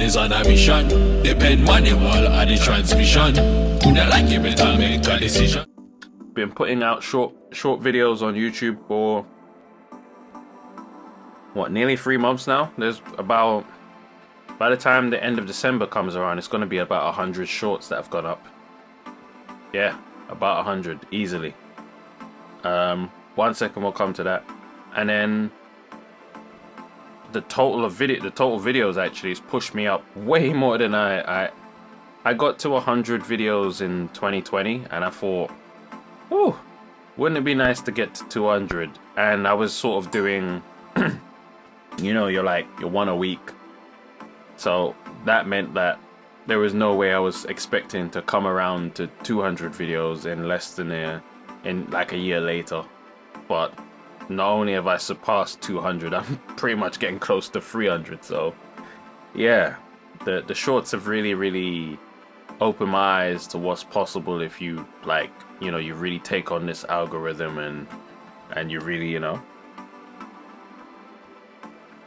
is on a mission. Depend manual at the transmission. Who not like it, better make a decision. Been putting out short videos on YouTube for what, nearly 3 months now. There's about, by the time the end of December comes around, it's going to be about 100 shorts that have gone up. Yeah, about 100 easily. 1 second, we'll come to that. And then the total videos actually has pushed me up way more than I got to 100 videos in 2020, and I thought, oh, wouldn't it be nice to get to 200? And I was sort of doing, you know, you're one a week. So that meant that there was no way I was expecting to come around to 200 videos in less than like a year later. But not only have I surpassed 200, I'm pretty much getting close to 300. So yeah, the shorts have really opened my eyes to what's possible if you, like, you know, you really take on this algorithm and you really,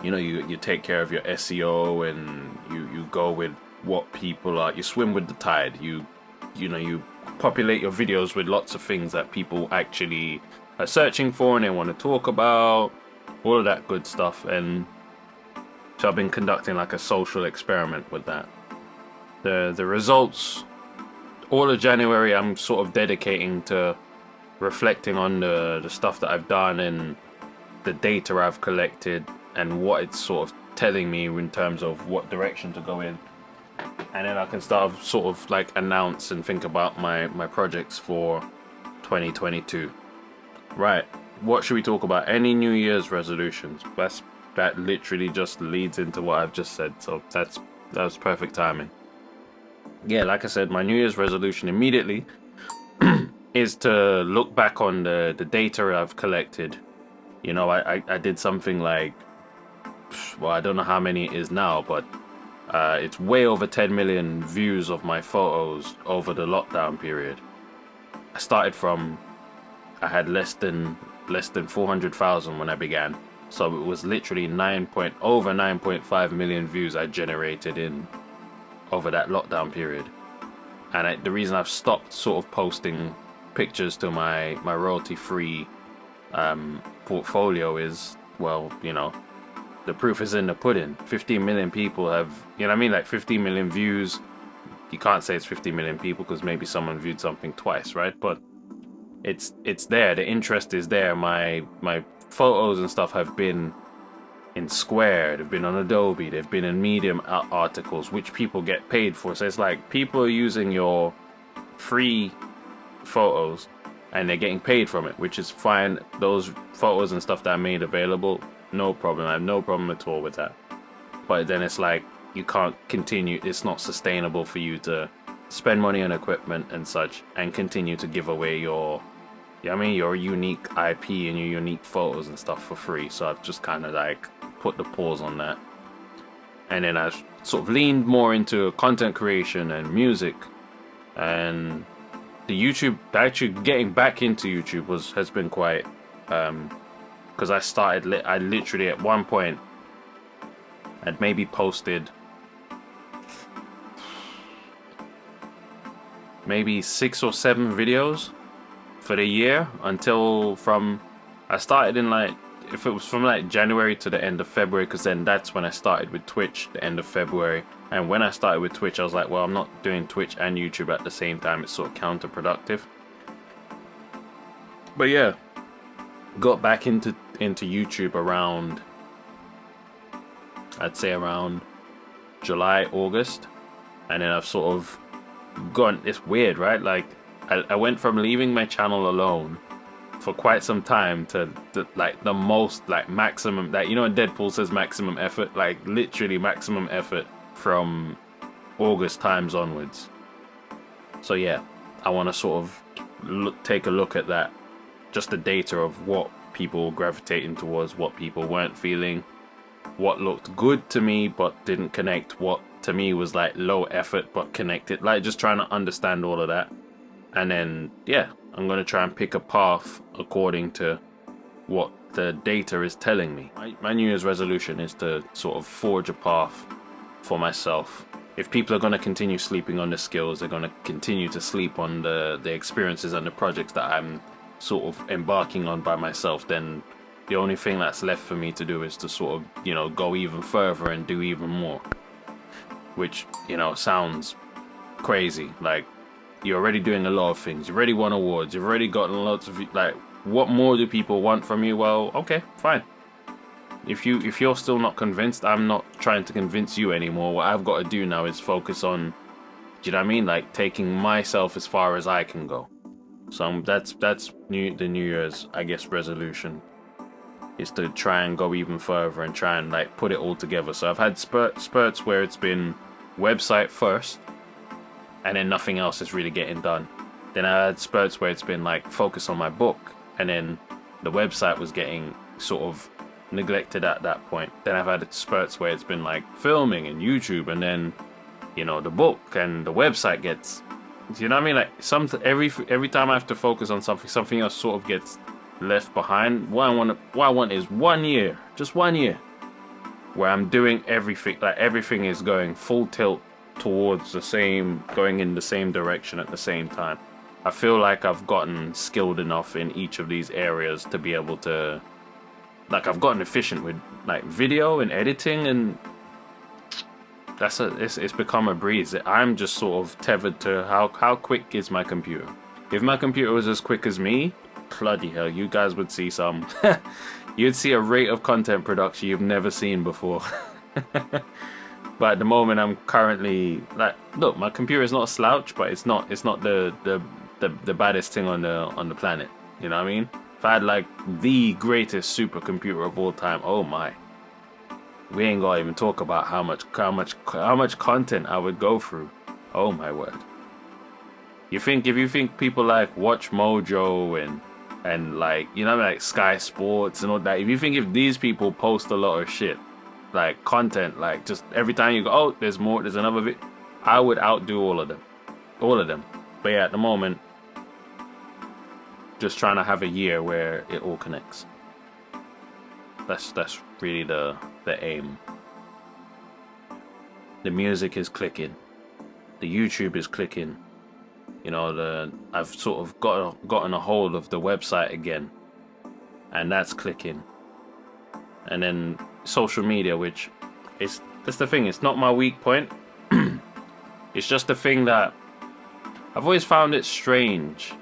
you take care of your SEO, and you go with what people are. You swim with the tide. You populate your videos with lots of things that people actually are searching for and they want to talk about, all of that good stuff. And so I've been conducting like a social experiment with that. The results, all of January, I'm sort of dedicating to reflecting on the stuff that I've done and the data I've collected and what it's sort of telling me in terms of what direction to go in. And then I can start sort of like announce and think about my projects for 2022. Right, what should we talk about? Any New Year's resolutions? That literally just leads into what I've just said, so that was perfect timing. Yeah, like I said, my New Year's resolution immediately is to look back on the data I've collected. You know, I did something like, well, I don't know how many it is now, but it's way over 10 million views of my photos over the lockdown period. I started from, I had less than 400,000 when I began, so it was literally over 9.5 million views I generated in over that lockdown period. And the reason I've stopped sort of posting pictures to my royalty-free portfolio is, well, you know, the proof is in the pudding. 15 million people have, you know what I mean, like 15 million views. You can't say it's 50 million people because maybe someone viewed something twice, right? But it's there, the interest is there. My photos and stuff have been in Square, they've been on Adobe, they've been in Medium articles, which people get paid for. So it's like people are using your free photos and they're getting paid from it, which is fine. Those photos and stuff that I made available, no problem. I have no problem at all with that. But then it's like, you can't continue, it's not sustainable for you to spend money on equipment and such and continue to give away your unique IP and your unique photos and stuff for free. So I've just kind of like put the pause on that. And then I've sort of leaned more into content creation and music, and the YouTube, actually getting back into YouTube has been quite, because I literally at one point I'd maybe posted maybe 6 or 7 videos for the year until I started in like, if it was from like January to the end of February, because then that's when I started with Twitch, the end of February. And when I started with Twitch, I was like, well, I'm not doing Twitch and YouTube at the same time. It's sort of counterproductive. But yeah, got back into YouTube around, I'd say around July, August. And then I've sort of gone, it's weird, right? Like I went from leaving my channel alone for quite some time to like the most, like maximum, that, you know, when Deadpool says maximum effort, like literally maximum effort from August times onwards. So yeah, I want to sort of take a look at that, just the data of what people gravitating towards, what people weren't feeling, what looked good to me but didn't connect, what to me was like low effort but connected, like just trying to understand all of that. And then yeah, I'm going to try and pick a path according to what the data is telling me. My New Year's resolution is to sort of forge a path for myself. If people are going to continue sleeping on the skills, they're going to continue to sleep on the experiences and the projects that I'm sort of embarking on by myself, then the only thing that's left for me to do is to sort of, you know, go even further and do even more. Which, you know, sounds crazy. Like, you're already doing a lot of things. You've already won awards. You've already gotten lots of, like, what more do people want from you? Well, okay, fine. If you're still not convinced, I'm not trying to convince you anymore. What I've got to do now is focus on, do you know what I mean? Like, taking myself as far as I can go. So that's the New Year's, I guess, resolution, is to try and go even further and try and like put it all together. So I've had spurts where it's been website first, and then nothing else is really getting done. Then I had spurts where it's been like focus on my book, and then the website was getting sort of neglected at that point. Then I've had spurts where it's been like filming and YouTube, and then, you know, the book and the website gets, do you know what I mean? Like every time I have to focus on something else sort of gets left behind. What I want is 1 year, just 1 year, where I'm doing everything, like everything is going full tilt towards the same, going in the same direction at the same time. I feel like I've gotten skilled enough in each of these areas to be able to, like, I've gotten efficient with like video and editing, and it's become a breeze. I'm just sort of tethered to how quick is my computer. If my computer was as quick as me, bloody hell, you guys would see some you'd see a rate of content production you've never seen before. But at the moment, I'm currently like, look, my computer is not a slouch, but it's not the baddest thing on the planet. You know what I mean? If I had like the greatest supercomputer of all time, oh my, we ain't gonna even talk about how much content I would go through. Oh my word. If you think people like Watch Mojo and like, you know, like Sky Sports and all that, if you think if these people post a lot of shit, like content, like just every time you go, oh, there's another bit, I would outdo all of them. But yeah, at the moment, just trying to have a year where it all connects. That's really the aim. The music is clicking, the YouTube is clicking. You know, I've sort of gotten a hold of the website again, and that's clicking. And then social media, which that's the thing, it's not my weak point. It's just the thing that I've always found it strange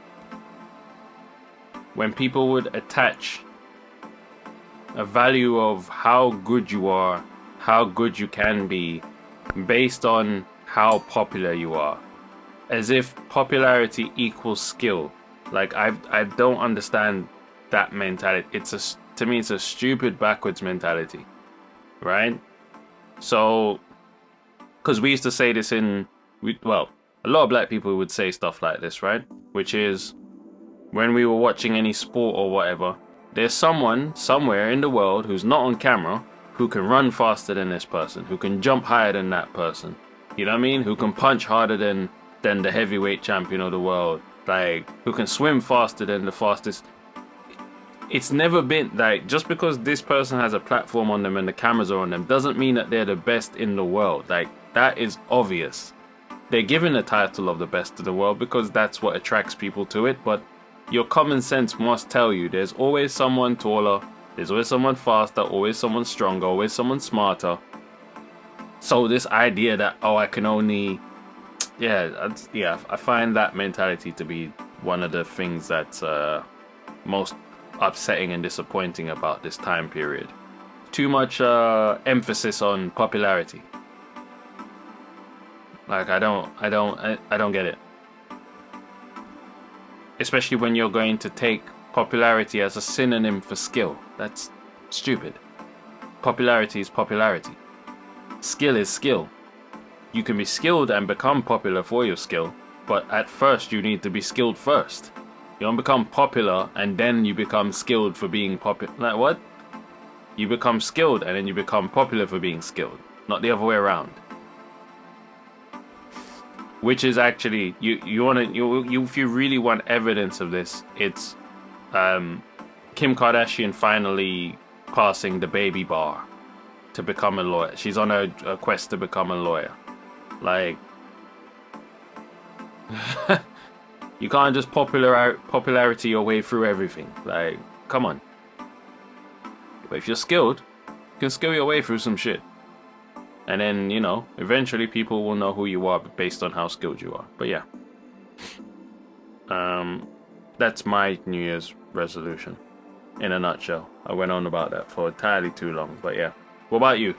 when people would attach a value of how good you are, how good you can be, based on how popular you are, as if popularity equals skill. Like, I don't understand that mentality. To me, it's a stupid backwards mentality, right? So, because we used to say this a lot of black people would say stuff like this, right? Which is, when we were watching any sport or whatever, there's someone somewhere in the world who's not on camera who can run faster than this person, who can jump higher than that person. You know what I mean? Who can punch harder than the heavyweight champion of the world. Like, who can swim faster than the fastest. It's never been like, just because this person has a platform on them and the cameras are on them doesn't mean that they're the best in the world. Like, that is obvious. They're given the title of the best of the world because that's what attracts people to it, but your common sense must tell you there's always someone taller, there's always someone faster, always someone stronger, always someone smarter. So this idea that, oh, I can only, I find that mentality to be one of the things that's most upsetting and disappointing about this time period. Too much emphasis on popularity. Like, I don't get it. Especially when you're going to take popularity as a synonym for skill. That's stupid. Popularity is popularity. Skill is skill. You can be skilled and become popular for your skill, but at first you need to be skilled first. You don't become popular and then you become skilled for being popular. Like, what? You become skilled and then you become popular for being skilled, not the other way around. Which is actually, if you really want evidence of this, it's Kim Kardashian finally passing the baby bar. to become a lawyer. She's on a quest to become a lawyer. Like, you can't just popularity your way through everything. Like, come on. But if you're skilled, you can skill your way through some shit. And then, you know, eventually people will know who you are based on how skilled you are. But yeah. That's my New Year's resolution. In a nutshell. I went on about that for entirely too long. But yeah. What about you?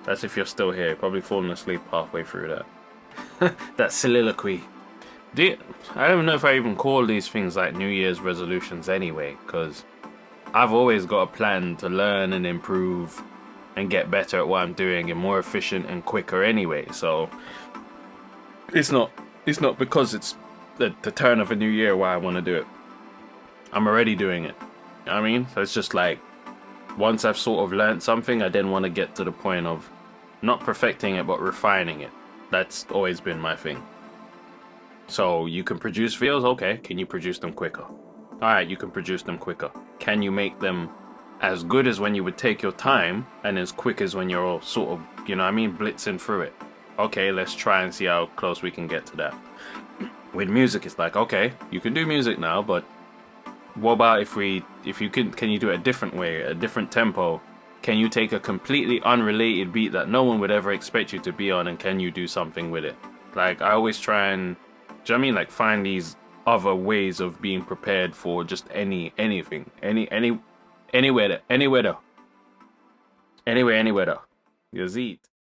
That's if you're still here. Probably falling asleep halfway through that. That soliloquy. I don't know if I even call these things like New Year's resolutions anyway. Because I've always got a plan to learn and improve and get better at what I'm doing and more efficient and quicker anyway. So it's not because it's the turn of a new year why I want to do it. I'm already doing it. You know what I mean? So it's just like, once I've sort of learned something, I then want to get to the point of not perfecting it, but refining it. That's always been my thing. So you can produce videos, okay. Can you produce them quicker? Alright, you can produce them quicker. Can you make them as good as when you would take your time and as quick as when you're all sort of, you know what I mean, blitzing through it? Okay, let's try and see how close we can get to that. With music, it's like, okay, you can do music now, but what about if you can you do it a different way, a different tempo? Can you take a completely unrelated beat that no one would ever expect you to be on, and can you do something with it? Like, I always try and, do you know what I mean, like, find these other ways of being prepared for just anything, anywhere though. You see it.